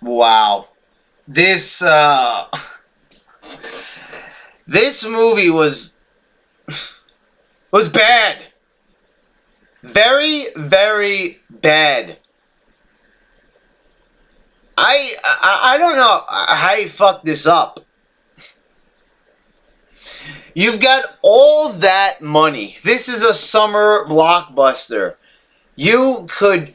Wow. This this movie was bad. Very, very bad. I don't know how you fucked this up. You've got all that money. This is a summer blockbuster. You could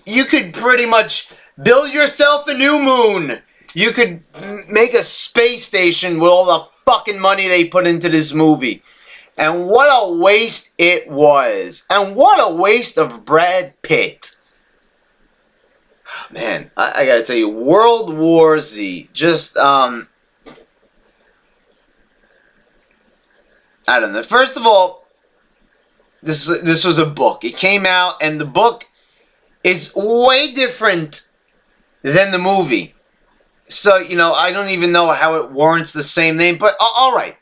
you could pretty much build yourself a new moon. You could make a space station with all the fucking money they put into this movie. And what a waste it was. And what a waste of Brad Pitt. Man, I gotta tell you, World War Z. Just, I don't know. First of all, this was a book. It came out, and the book is way different than the movie. So, I don't even know how it warrants the same name, but alright.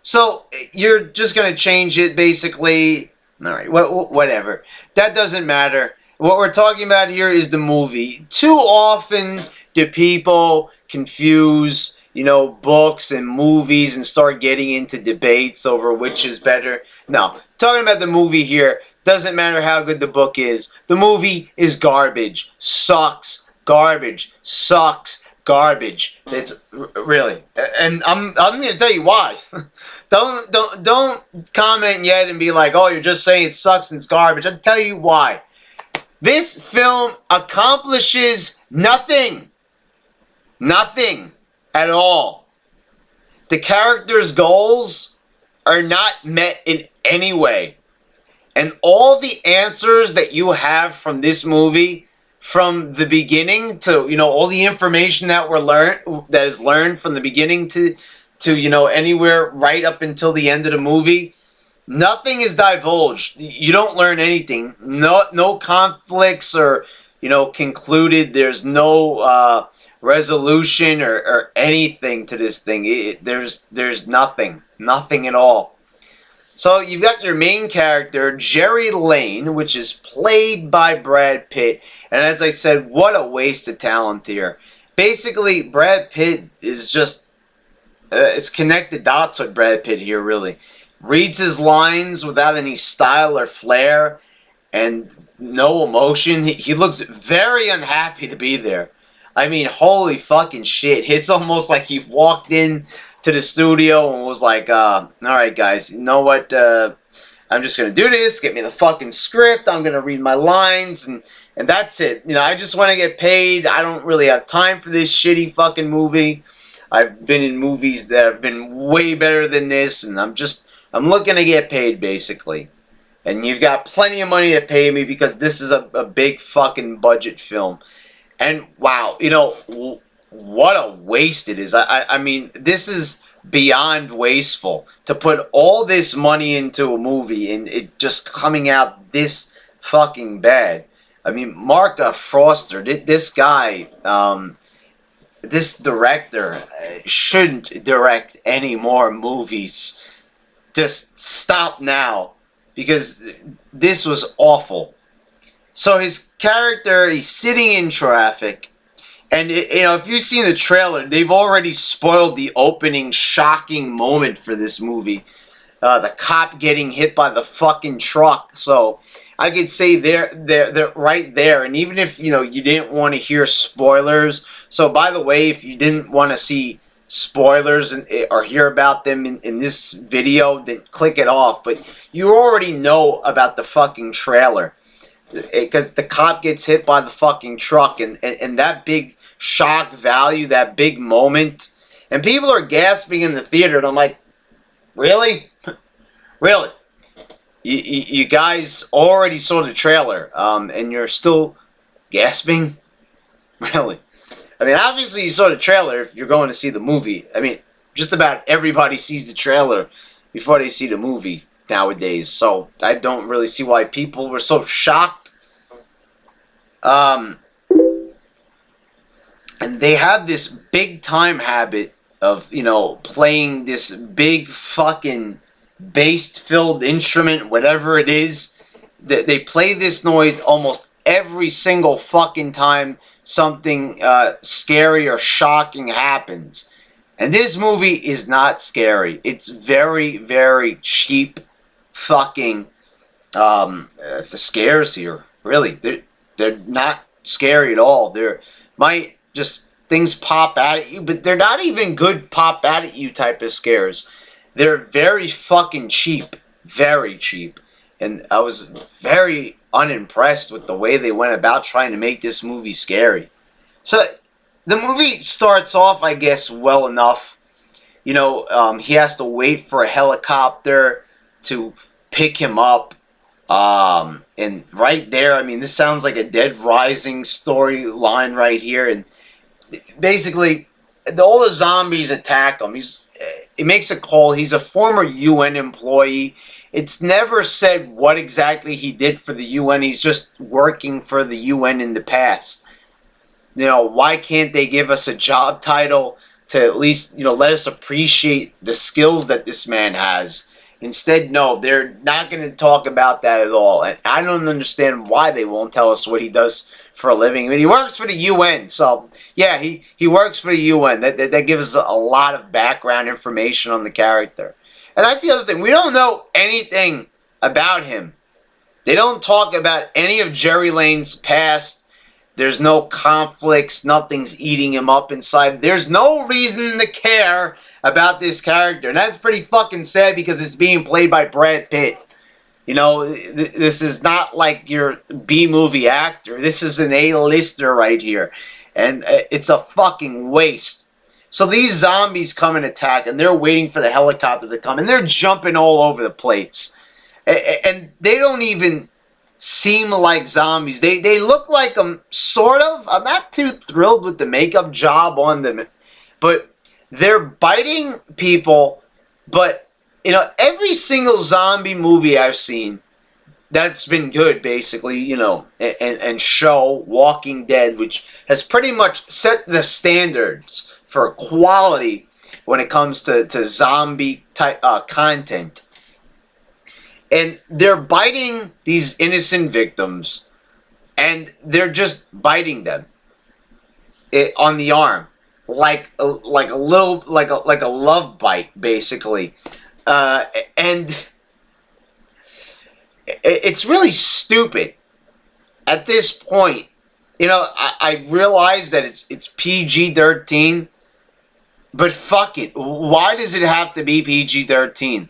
So, you're just going to change it, basically. Alright, whatever. That doesn't matter. What we're talking about here is the movie. Too often do people confuse, books and movies and start getting into debates over which is better. No, talking about the movie here, doesn't matter how good the book is. The movie is garbage. Sucks. Garbage. Sucks. Garbage. It's really, and I'm going to tell you why. Don't comment yet and be like, oh, you're just saying it sucks and it's garbage. I'll tell you why. This film accomplishes nothing. Nothing at all. The characters' goals are not met in any way. And all the answers that you have from this movie, from the beginning to, all the information that is learned from the beginning to anywhere right up until the end of the movie, nothing is divulged. You don't learn anything. No conflicts or, concluded. There's no resolution or anything to this thing. There's nothing. Nothing at all. So you've got your main character, Jerry Lane, which is played by Brad Pitt. And as I said, what a waste of talent here. Basically, Brad Pitt is just... it's connected dots with Brad Pitt here, really. Reads his lines without any style or flair and no emotion. He looks very unhappy to be there. I mean, holy fucking shit. It's almost like he walked in to the studio and was like, alright guys, you know what, I'm just gonna do this, get me the fucking script, I'm gonna read my lines, and that's it. I just want to get paid. I don't really have time for this shitty fucking movie. I've been in movies that have been way better than this, and I'm looking to get paid, basically. And you've got plenty of money to pay me because this is a big fucking budget film. And wow, what a waste it is. I mean, this is beyond wasteful to put all this money into a movie and it just coming out this fucking bad. I mean, Mark Foster, this guy, this director shouldn't direct any more movies. Just stop now, because this was awful. So his character, he's sitting in traffic, and if you've seen the trailer, they've already spoiled the opening shocking moment for this movie. The cop getting hit by the fucking truck. So I could say they're right there. And even if you didn't want to hear spoilers, so by the way, if you didn't want to see spoilers or hear about them in this video, then click it off. But you already know about the fucking trailer, because the cop gets hit by the fucking truck, and that big shock value, that big moment, and people are gasping in the theater, and I'm like, really? Really? You guys already saw the trailer, and you're still gasping? Really? I mean, obviously you saw the trailer if you're going to see the movie. I mean, just about everybody sees the trailer before they see the movie nowadays, so I don't really see why people were so shocked. And they have this big time habit of, playing this big fucking bass-filled instrument, whatever it is. They play this noise almost every single fucking time something scary or shocking happens. And this movie is not scary. It's very, very cheap fucking the scares here. Really, they're not scary at all. They're might just things pop out at you, but they're not even good pop out at you type of scares. They're very fucking cheap. Very cheap. And I was very unimpressed with the way they went about trying to make this movie scary. So the movie starts off, I guess, well enough. You know, he has to wait for a helicopter to pick him up. And right there, I mean, this sounds like a Dead Rising storyline right here. And basically, all the zombies attack him. He makes a call. He's a former UN employee. It's never said what exactly he did for the UN. He's just working for the UN in the past. You know, why can't they give us a job title to at least, you know, let us appreciate the skills that this man has? Instead, no, they're not going to talk about that at all. And I don't understand why they won't tell us what he does for a living. I mean, he works for the UN, so yeah, he works for the UN. That gives us a lot of background information on the character. And that's the other thing. We don't know anything about him. They don't talk about any of Jerry Lane's past. There's no conflicts. Nothing's eating him up inside. There's no reason to care about this character. And that's pretty fucking sad because it's being played by Brad Pitt. You know, this is not like your B-movie actor. This is an A-lister right here. And it's a fucking waste. So these zombies come and attack, and they're waiting for the helicopter to come, and they're jumping all over the place. And they don't even seem like zombies. They look like them, sort of. I'm not too thrilled with the makeup job on them. But they're biting people. But, you know, every single zombie movie I've seen that's been good, basically, you know, and show Walking Dead, which has pretty much set the standards for quality when it comes to zombie type content. And they're biting these innocent victims, and they're just biting them on the arm, like a love bite, basically. And it's really stupid. At this point, you know, I realize that it's PG-13. But fuck it. Why does it have to be PG-13?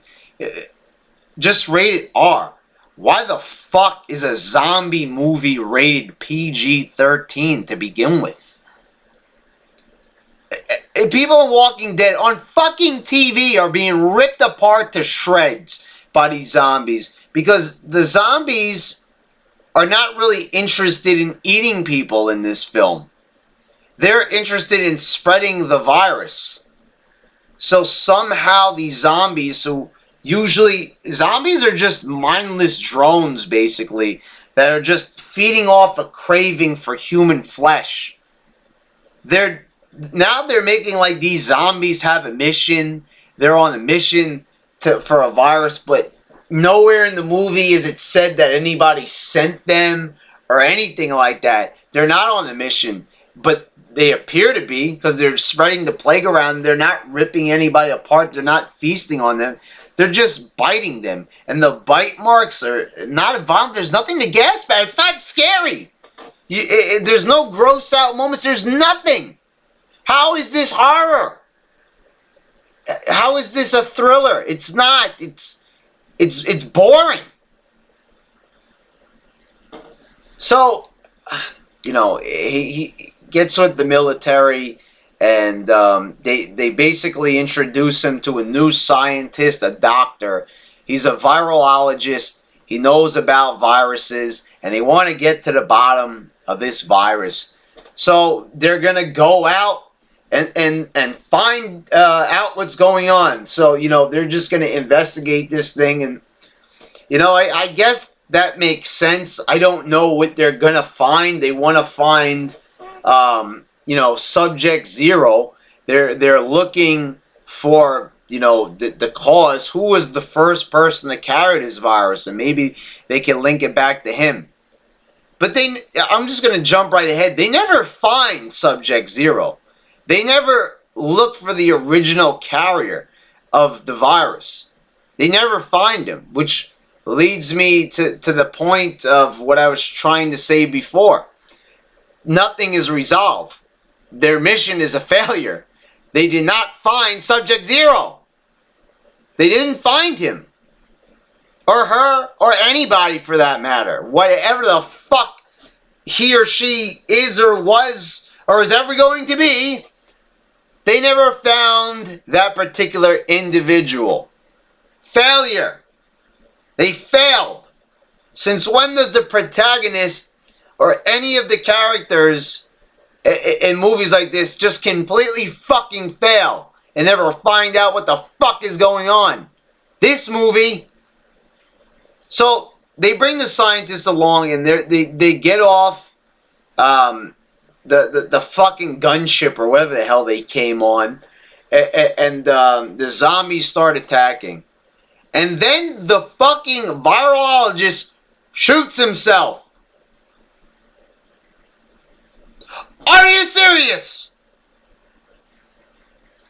Just rate it R. Why the fuck is a zombie movie rated PG-13 to begin with? People in Walking Dead on fucking TV are being ripped apart to shreds by these zombies because the zombies are not really interested in eating people in this film. They're interested in spreading the virus. So somehow these zombies, so usually zombies are just mindless drones, basically, that are just feeding off a craving for human flesh. Now they're making like these zombies have a mission. They're on a mission for a virus, but nowhere in the movie is it said that anybody sent them or anything like that. They're not on a mission, but they appear to be because they're spreading the plague around. They're not ripping anybody apart. They're not feasting on them. They're just biting them. And the bite marks are not violent. There's nothing to gasp at. It's not scary. There's no gross out moments. There's nothing. How is this horror? How is this a thriller? It's not. It's boring. So, you know, he gets with the military, and they basically introduce him to a new scientist, a doctor. He's a virologist. He knows about viruses, and they want to get to the bottom of this virus. So they're gonna go out and find out what's going on. So, you know, they're just gonna investigate this thing, and you know, I guess that makes sense. I don't know what they're gonna find. They want to find you know, Subject Zero. They're looking for, you know, the cause. Who was the first person to carry this virus? And maybe they can link it back to him. But I'm just going to jump right ahead. They never find Subject Zero. They never look for the original carrier of the virus. They never find him, which leads me to the point of what I was trying to say before. Nothing is resolved. Their mission is a failure. They did not find Subject Zero. They didn't find him. Or her, or anybody for that matter. Whatever the fuck he or she is or was or is ever going to be, they never found that particular individual. Failure. They failed. Since when does the protagonist or any of the characters in movies like this just completely fucking fail and never find out what the fuck is going on? This movie. So they bring the scientists along and they get off the fucking gunship or whatever the hell they came on, and the zombies start attacking. And then the fucking virologist shoots himself. Are you serious?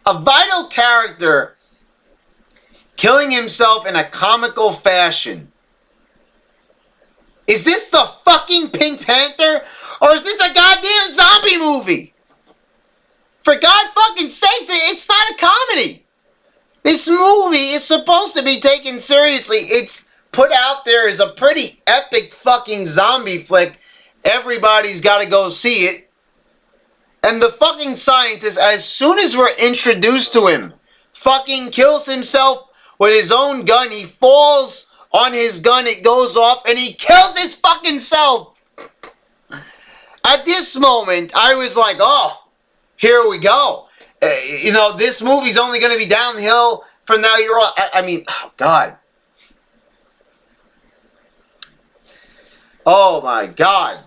A vital character killing himself in a comical fashion. Is this the fucking Pink Panther? Or is this a goddamn zombie movie? For God fucking sakes, it's not a comedy. This movie is supposed to be taken seriously. It's put out there as a pretty epic fucking zombie flick. Everybody's got to go see it. And the fucking scientist, as soon as we're introduced to him, fucking kills himself with his own gun. He falls on his gun, it goes off, and he kills his fucking self. At this moment, I was like, oh, here we go. This movie's only going to be downhill from now here on. I mean, oh, God. Oh, my God.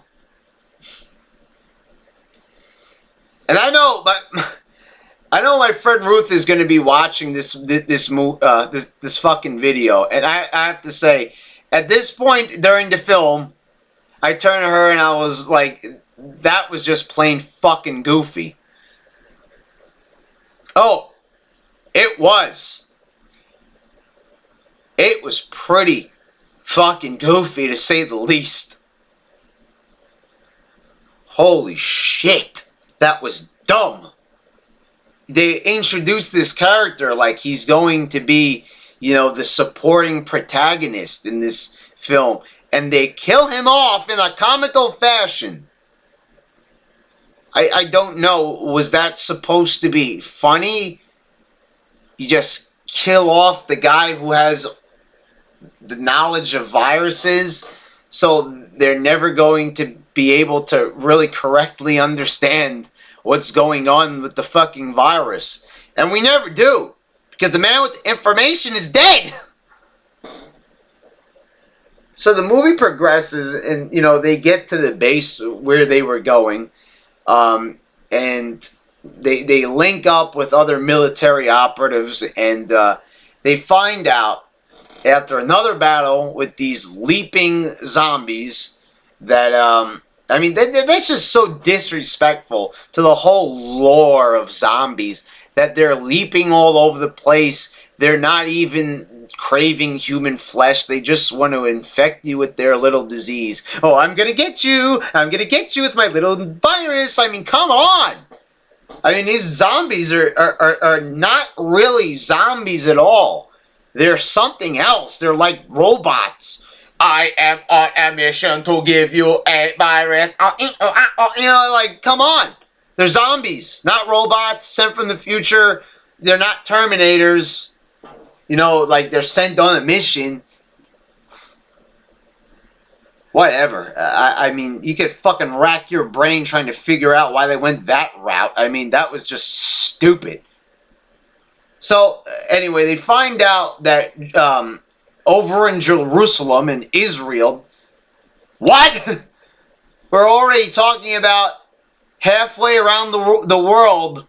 And I know my friend Ruth is going to be watching this fucking video, and I have to say, at this point during the film, I turned to her and I was like, that was just plain fucking goofy. Oh, it was. It was pretty fucking goofy, to say the least. Holy shit, that was dumb. They introduced this character like he's going to be, the supporting protagonist in this film. And they kill him off in a comical fashion. I don't know, was that supposed to be funny? You just kill off the guy who has the knowledge of viruses, so they're never going to be able to really correctly understand what's going on with the fucking virus. And we never do, because the man with the information is dead. So the movie progresses, and they get to the base where they were going, and they link up with other military operatives, and they find out after another battle with these leaping zombies that that's just so disrespectful to the whole lore of zombies, that they're leaping all over the place. They're not even craving human flesh. They just want to infect you with their little disease. Oh, I'm going to get you. I'm going to get you with my little virus. I mean, come on. I mean, these zombies are not really zombies at all. They're something else. They're like robots. I am on a mission to give you a virus. Come on. They're zombies, not robots sent from the future. They're not Terminators. They're sent on a mission. Whatever. I mean, you could fucking rack your brain trying to figure out why they went that route. I mean, that was just stupid. So, anyway, they find out that over in Jerusalem, in Israel, what? We're already talking about halfway around the world.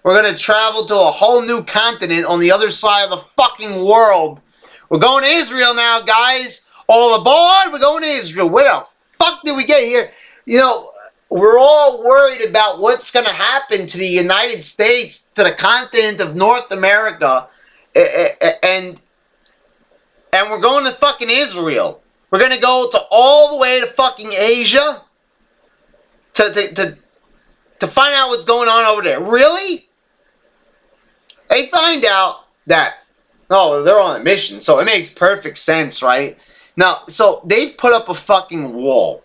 We're going to travel to a whole new continent on the other side of the fucking world. We're going to Israel now, guys. All aboard. We're going to Israel. Where the fuck did we get here? You know, we're all worried about what's going to happen to the United States, to the continent of North America, and we're going to fucking Israel. We're going to go to all the way to fucking Asia to find out what's going on over there. Really? They find out that, oh, they're on a mission, so it makes perfect sense, right? Now, so they've put up a fucking wall.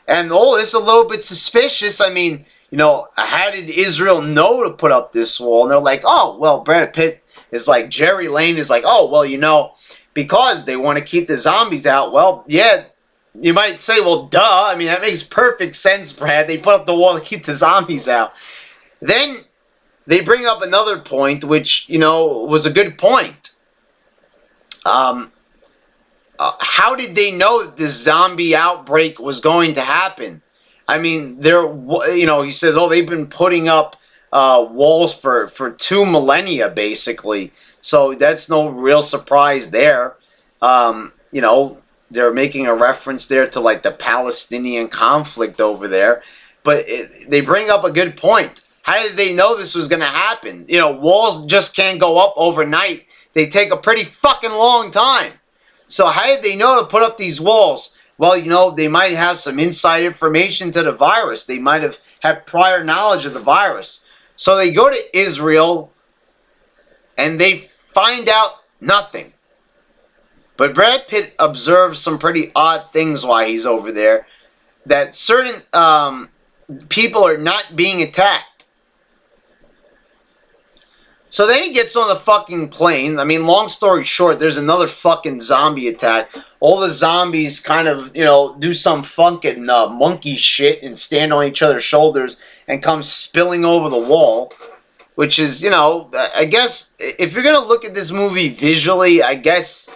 And, oh, it's a little bit suspicious. I mean, you know, how did Israel know to put up this wall? And they're like, oh, well, Brad Pitt is like, Jerry Lane is like, oh, well, you know, because they want to keep the zombies out. Well, yeah, you might say, well, duh. I mean, that makes perfect sense, Brad. They put up the wall to keep the zombies out. Then they bring up another point, which, you know, was a good point. How did they know that this zombie outbreak was going to happen? I mean, you know, he says, oh, they've been putting up walls for 2 millennia, basically. So that's no real surprise there. You know, they're making a reference there to, like, the Palestinian conflict over there. But they bring up a good point. How did they know this was going to happen? You know, walls just can't go up overnight. They take a pretty fucking long time. So how did they know to put up these walls? Well, you know, they might have some inside information to the virus. They might have had prior knowledge of the virus. So they go to Israel and they find out nothing. But Brad Pitt observes some pretty odd things while he's over there. That certain people are not being attacked. So then he gets on the fucking plane. I mean, long story short, there's another fucking zombie attack. All the zombies kind of, you know, do some fucking monkey shit and stand on each other's shoulders and come spilling over the wall. Which is, you know, I guess, if you're going to look at this movie visually, I guess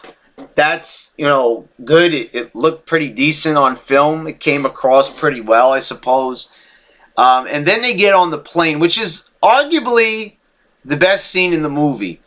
that's, you know, good. It looked pretty decent on film. It came across pretty well, I suppose. And then they get on the plane, which is arguably the best scene in the movie.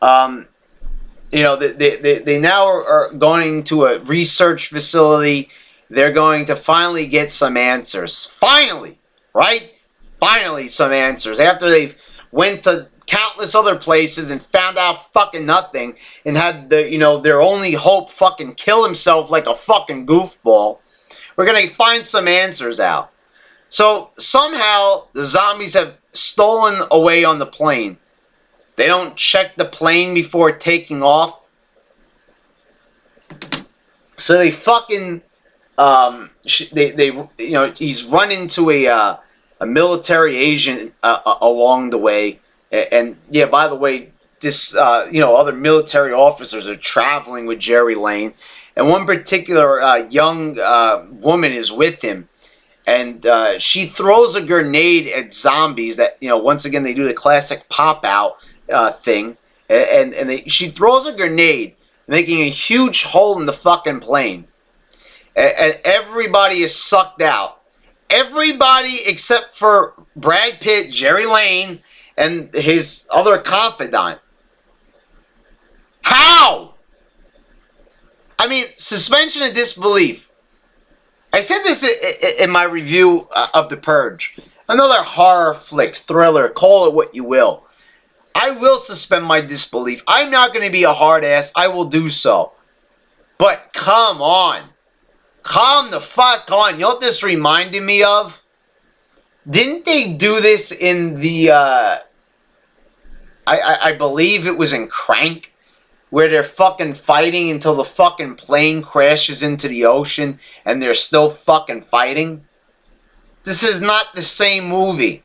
You know, they now are going to a research facility. They're going to finally get some answers. Finally, right? Finally some answers. After they've went to countless other places and found out fucking nothing and had the, you know, their only hope fucking kill himself like a fucking goofball. We're going to find some answers out. So somehow the zombies have stolen away on the plane. They don't check the plane before taking off. So they fucking, they you know, he's run into a military agent along the way. And yeah, by the way, this, you know, other military officers are traveling with Jerry Lane. And one particular young woman is with him. And she throws a grenade at zombies that, you know, once again, they do the classic pop-out thing, and she throws a grenade, making a huge hole in the fucking plane, and everybody is sucked out. Everybody except for Brad Pitt, Jerry Lane, and his other confidant. How? I mean, suspension of disbelief. I said this in my review of The Purge. Another horror flick, thriller, call it what you will. I will suspend my disbelief. I'm not going to be a hard ass. I will do so. But come on. Come the fuck on. You know what this reminded me of? Didn't they do this in the, I believe it was in Crank, where they're fucking fighting until the fucking plane crashes into the ocean and they're still fucking fighting? This is not the same movie.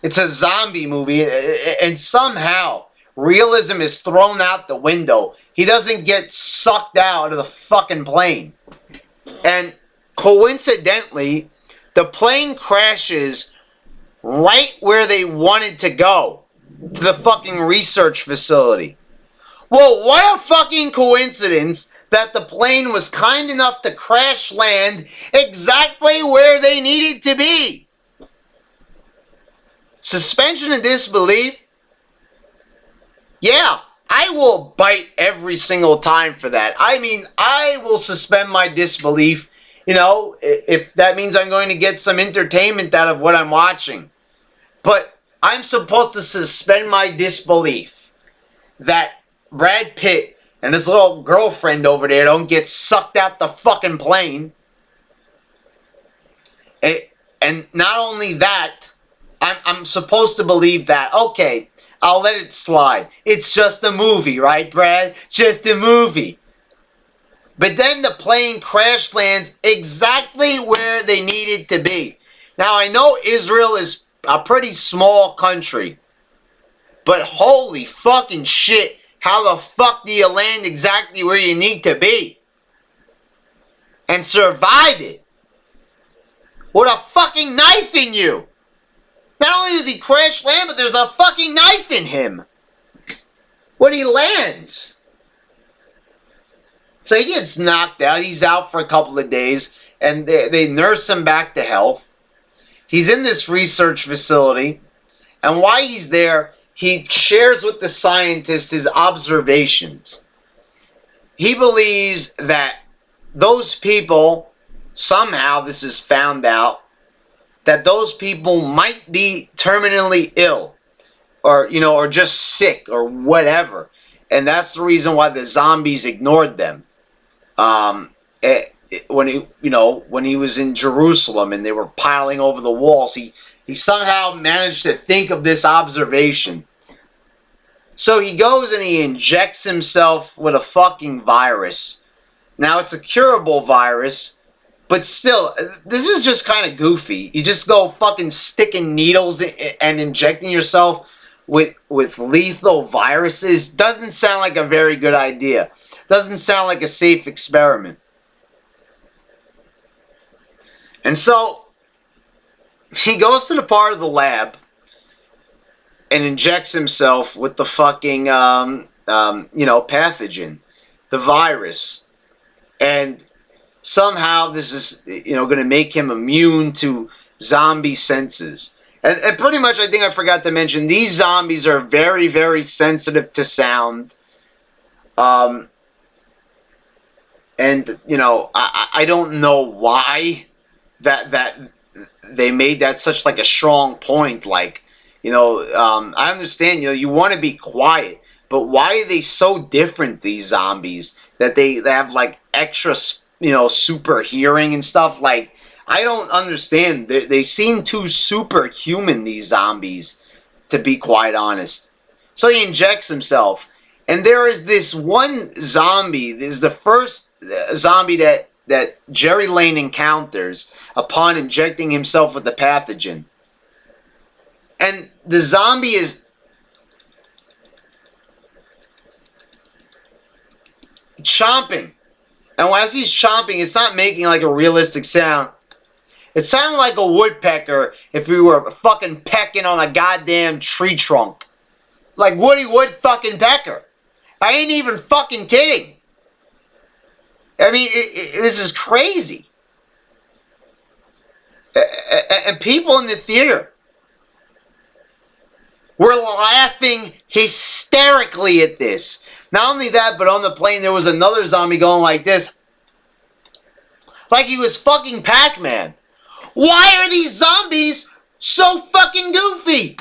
It's a zombie movie, and somehow realism is thrown out the window. He doesn't get sucked out of the fucking plane. And coincidentally, the plane crashes right where they wanted to go, to the fucking research facility. Well, what a fucking coincidence that the plane was kind enough to crash land exactly where they needed to be. Suspension of disbelief? Yeah, I will bite every single time for that. I mean, I will suspend my disbelief You know, if that means I'm going to get some entertainment out of what I'm watching. But I'm supposed to suspend my disbelief that Brad Pitt and his little girlfriend over there don't get sucked out the fucking plane. And not only that, I'm supposed to believe that, okay, I'll let it slide. It's just a movie, right, Brad? Just a movie. But then the plane crash lands exactly where they needed to be. Now, I know Israel is a pretty small country. But holy fucking shit, how the fuck do you land exactly where you need to be? And survive it? With a fucking knife in you! Not only does he crash land, but there's a fucking knife in him! When he lands! So he gets knocked out. He's out for a couple of days. And they nurse him back to health. He's in this research facility. And while he's there, he shares with the scientist his observations. He believes that those people, somehow this is found out, that those people might be terminally ill. Or, you know, or just sick or whatever. And that's the reason why the zombies ignored them. When he was in Jerusalem and they were piling over the walls, he somehow managed to think of this observation. So he goes and he injects himself with a fucking virus. Now it's a curable virus, but still, this is just kind of goofy. You just go fucking sticking needles and injecting yourself with lethal viruses. Doesn't sound like a very good idea. Doesn't sound like a safe experiment. And so, he goes to the part of the lab and injects himself with the fucking, pathogen. The virus. And somehow this is, going to make him immune to zombie senses. And pretty much, I think I forgot to mention, these zombies are very, very sensitive to sound. And, I don't know why that they made that such like a strong point. Like, I understand, you want to be quiet, but why are they so different, these zombies, that they have like extra, super hearing and stuff? Like, I don't understand. They seem too superhuman, these zombies, to be quite honest. So he injects himself. And there is this one zombie, this is the first zombie that Jerry Lane encounters upon injecting himself with the pathogen. And the zombie is chomping. And as he's chomping, it's not making like a realistic sound. It sounded like a woodpecker if we were fucking pecking on a goddamn tree trunk. Like Woody Wood fucking pecker. I ain't even fucking kidding. I mean, this is crazy. And people in the theater were laughing hysterically at this. Not only that, but on the plane there was another zombie going like this. Like he was fucking Pac-Man. Why are these zombies so fucking goofy?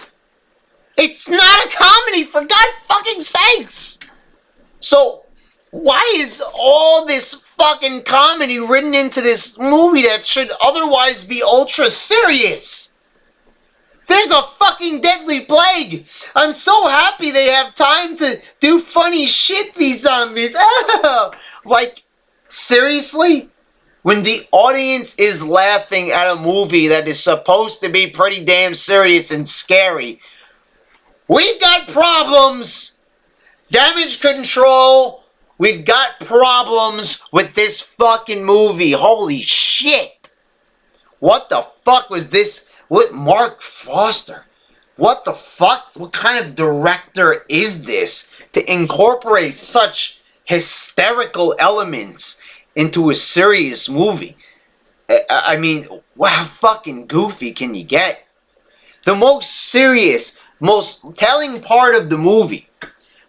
It's not a comedy, for God fucking sakes. So, why is all this fucking comedy written into this movie that should otherwise be ultra serious? There's a fucking deadly plague. I'm so happy they have time to do funny shit, these zombies. Like, seriously? When the audience is laughing at a movie that is supposed to be pretty damn serious and scary, we've got problems. Damage control. We've got problems with this fucking movie. Holy shit. What the fuck was this? What, Mark Foster? What the fuck? What kind of director is this to incorporate such hysterical elements into a serious movie? I mean, how fucking goofy can you get? The most serious, most telling part of the movie,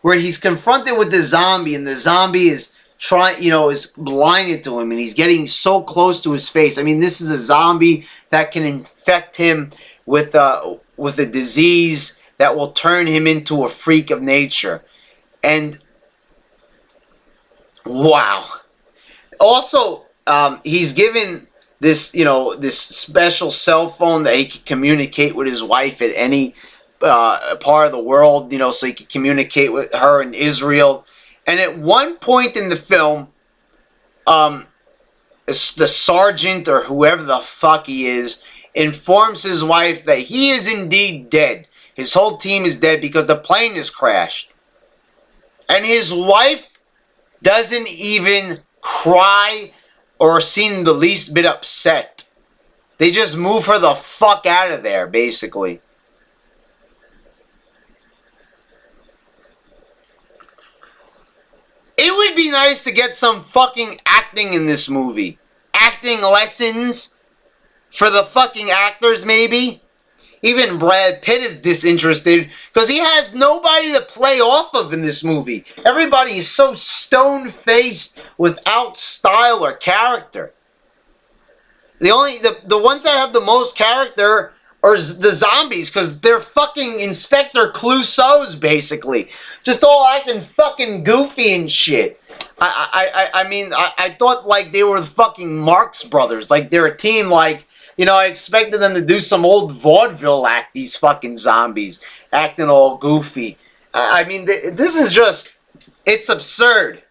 where he's confronted with the zombie and the zombie is is blinded to him, and he's getting so close to his face. I mean, this is a zombie that can infect him with a disease that will turn him into a freak of nature. And wow. Also, he's given this, this special cell phone that he can communicate with his wife at any part of the world, so he can communicate with her in Israel. And at one point in the film, the sergeant or whoever the fuck he is informs his wife that he is indeed dead. His whole team is dead because the plane has crashed. And his wife doesn't even cry or seem the least bit upset. They just move her the fuck out of there, basically. It would be nice to get some fucking acting in this movie. Acting lessons for the fucking actors, maybe. Even Brad Pitt is disinterested because he has nobody to play off of in this movie. Everybody is so stone-faced without style or character. The ones that have the most character are the zombies, because they're fucking Inspector Clouseaus, basically. Just all acting fucking goofy and shit. I mean, I thought like they were the fucking Marx Brothers. Like they're a team like... I expected them to do some old vaudeville act, these fucking zombies, acting all goofy. I mean, this is just, it's absurd.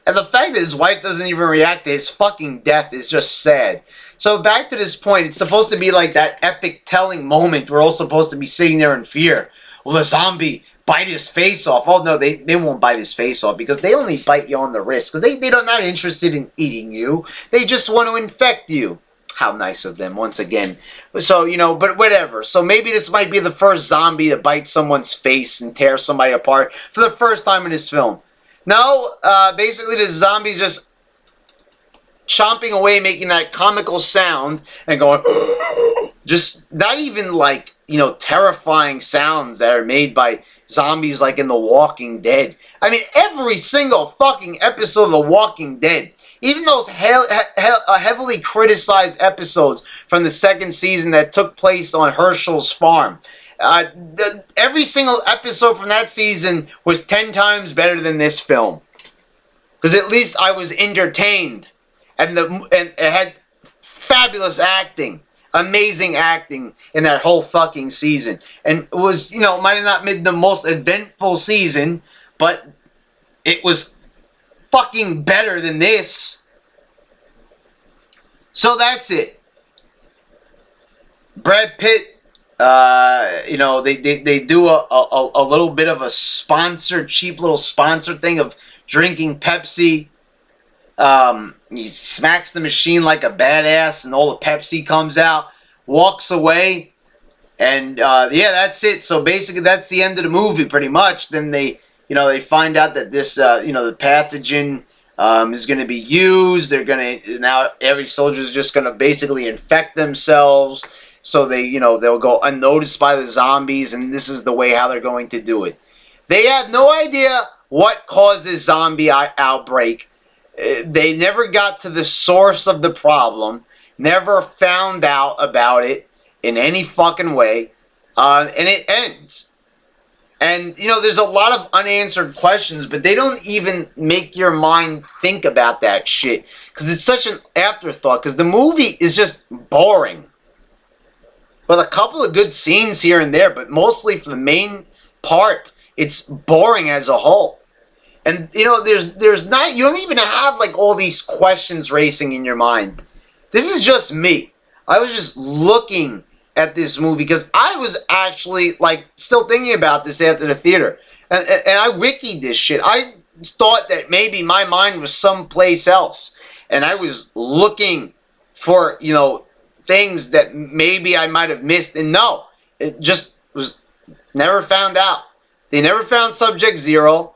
And the fact that his wife doesn't even react to his fucking death is just sad. So back to this point, it's supposed to be like that epic telling moment. We're all supposed to be sitting there in fear. Will the zombie bite his face off? Oh no, they won't bite his face off because they only bite you on the wrist because they're not interested in eating you. They just want to infect you. How nice of them, once again. So, but whatever. So maybe this might be the first zombie to bite someone's face and tear somebody apart for the first time in this film. No, basically the zombie's just chomping away, making that comical sound and going just not even like, terrifying sounds that are made by zombies like in The Walking Dead. I mean, every single fucking episode of The Walking Dead, even those heavily criticized episodes from the second season that took place on Herschel's farm, every single episode from that season was 10 times better than this film. Because at least I was entertained. And it had fabulous acting. Amazing acting in that whole fucking season. And it was, might have not been the most eventful season, but it was fucking better than this. So that's it. Brad Pitt, they do a little bit of a cheap little sponsor thing of drinking Pepsi. He smacks the machine like a badass and all the Pepsi comes out, walks away, and yeah, that's it. So basically that's the end of the movie pretty much. Then they find out that this, the pathogen is going to be used. They're going to, now every soldier is just going to basically infect themselves. So they'll go unnoticed by the zombies, and this is the way how they're going to do it. They have no idea what caused this zombie outbreak. They never got to the source of the problem, never found out about it in any fucking way, and it ends. And, there's a lot of unanswered questions, but they don't even make your mind think about that shit, because it's such an afterthought, because the movie is just boring. With a couple of good scenes here and there, but mostly for the main part, it's boring as a whole. And, there's not, you don't even have, like, all these questions racing in your mind. This is just me. I was just looking at this movie because I was actually, like, still thinking about this after the theater. And I wikied this shit. I thought that maybe my mind was someplace else. And I was looking for, things that maybe I might have missed. And no, it just was never found out. They never found Subject Zero.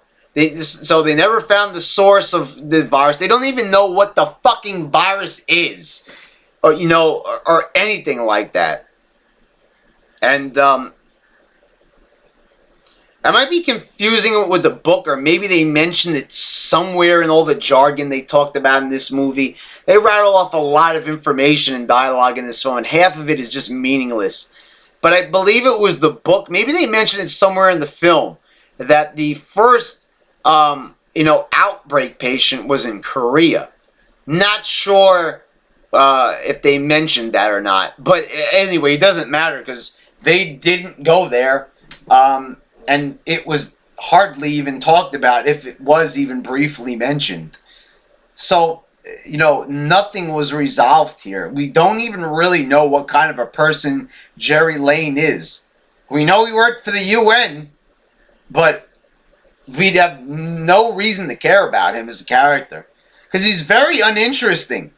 So they never found the source of the virus. They don't even know what the fucking virus is, or or anything like that. And I might be confusing it with the book, or maybe they mentioned it somewhere in all the jargon they talked about in this movie. They rattle off a lot of information and dialogue in this film, and half of it is just meaningless. But I believe it was the book. Maybe they mentioned it somewhere in the film that the first, outbreak patient was in Korea. Not sure if they mentioned that or not. But anyway, it doesn't matter because they didn't go there. And it was hardly even talked about, if it was even briefly mentioned. So, nothing was resolved here. We don't even really know what kind of a person Jerry Lane is. We know he worked for the UN, but we'd have no reason to care about him as a character. Because he's very uninteresting.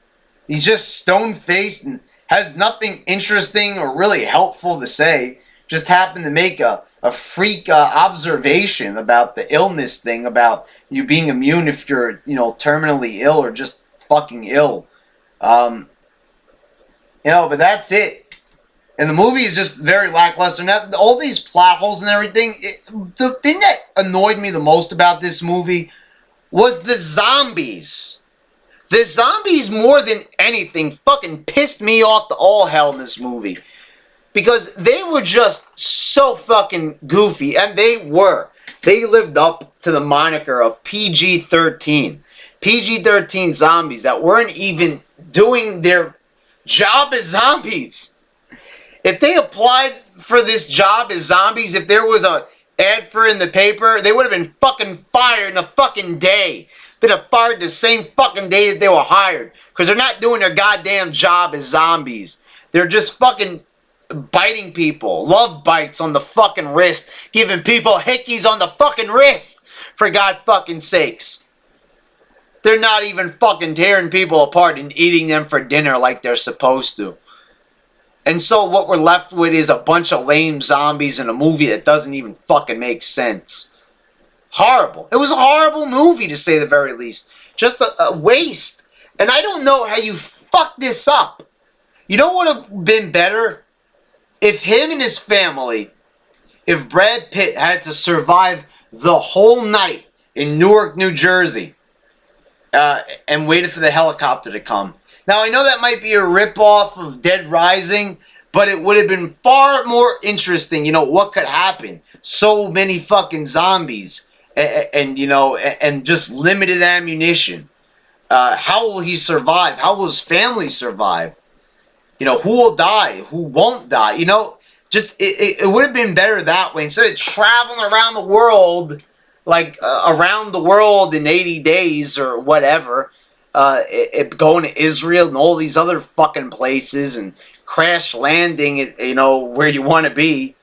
He's just stone-faced and has nothing interesting or really helpful to say. Just happened to make a freak observation about the illness thing, about you being immune if you're, terminally ill or just fucking ill. But that's it. And the movie is just very lackluster. Now, all these plot holes and everything, the thing that annoyed me the most about this movie was the zombies. The zombies, more than anything, fucking pissed me off to all hell in this movie. Because they were just so fucking goofy, and they were. They lived up to the moniker of PG-13. PG-13 zombies that weren't even doing their job as zombies. If they applied for this job as zombies, if there was a ad for it in the paper, they would have been fucking fired in a fucking day. Been fired the same fucking day that they were hired. Because they're not doing their goddamn job as zombies. They're just fucking biting people, love bites on the fucking wrist, giving people hickeys on the fucking wrist, for God fucking sakes. They're not even fucking tearing people apart and eating them for dinner like they're supposed to. And so what we're left with is a bunch of lame zombies in a movie that doesn't even fucking make sense. Horrible. It was a horrible movie, to say the very least. Just a waste. And I don't know how you fucked this up. You know what would have been better? If him and his family, if Brad Pitt had to survive the whole night in Newark, New Jersey, and waited for the helicopter to come. Now, I know that might be a ripoff of Dead Rising, but it would have been far more interesting, what could happen. So many fucking zombies, and just limited ammunition. How will he survive? How will his family survive? Who will die? Who won't die? Just it would have been better that way. Instead of traveling around the world, around the world in 80 days or whatever, going to Israel and all these other fucking places and crash landing at, where you want to be.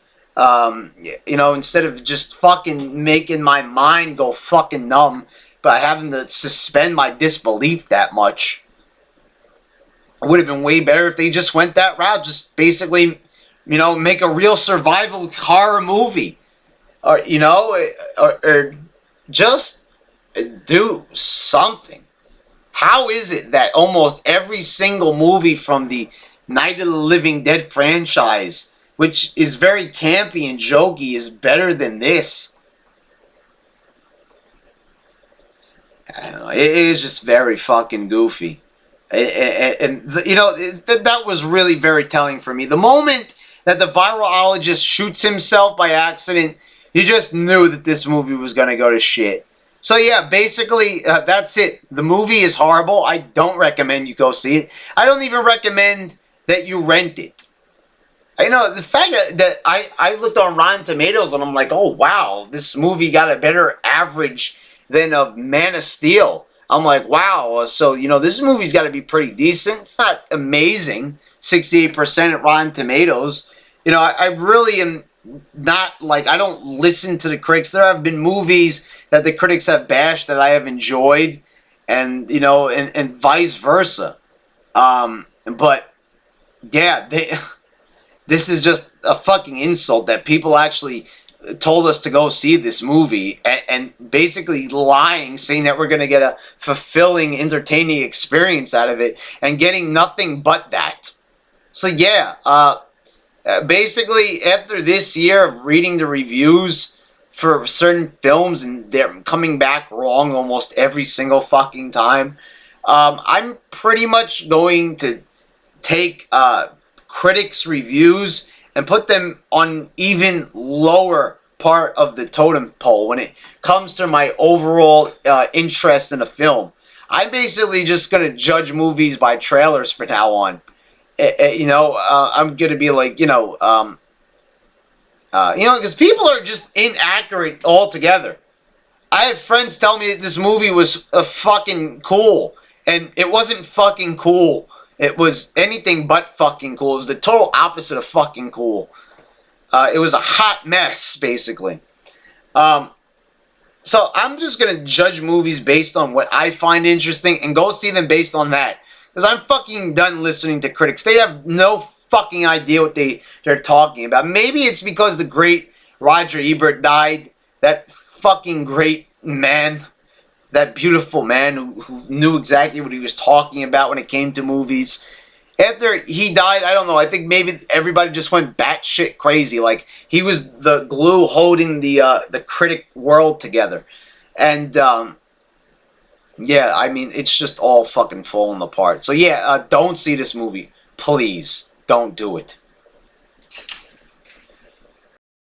Instead of just fucking making my mind go fucking numb by having to suspend my disbelief that much. It would have been way better if they just went that route. Just basically, make a real survival horror movie. Or, or just do something. How is it that almost every single movie from the Night of the Living Dead franchise, which is very campy and jokey, is better than this? I don't know. It is just very fucking goofy. And that was really very telling for me. The moment that the virologist shoots himself by accident, you just knew that this movie was going to go to shit. So yeah, basically, that's it. The movie is horrible. I don't recommend you go see it. I don't even recommend that you rent it. The fact that I looked on Rotten Tomatoes and I'm like, oh wow, this movie got a better average than a Man of Steel. I'm like, wow, so, this movie's got to be pretty decent. It's not amazing. 68% at Rotten Tomatoes. I really am not, I don't listen to the critics. There have been movies that the critics have bashed that I have enjoyed, and, and vice versa. But, yeah, this is just a fucking insult that people actually told us to go see this movie and basically lying, saying that we're going to get a fulfilling, entertaining experience out of it and getting nothing but that. So yeah, basically after this year of reading the reviews for certain films, and they're coming back wrong almost every single fucking time. I'm pretty much going to take critics' reviews and put them on even lower part of the totem pole when it comes to my overall interest in a film. I'm basically just gonna judge movies by trailers from now on. I'm gonna be like, because people are just inaccurate altogether. I have friends tell me that this movie was fucking cool, and it wasn't fucking cool. It was anything but fucking cool. It was the total opposite of fucking cool. It was a hot mess, basically. So I'm just gonna judge movies based on what I find interesting and go see them based on that. Because I'm fucking done listening to critics. They have no fucking idea what they're talking about. Maybe it's because the great Roger Ebert died. That fucking great man. That beautiful man who knew exactly what he was talking about when it came to movies. After he died, I don't know, I think maybe everybody just went batshit crazy. Like, he was the glue holding the critic world together. And, yeah, I mean, it's just all fucking falling apart. So, yeah, don't see this movie. Please, don't do it.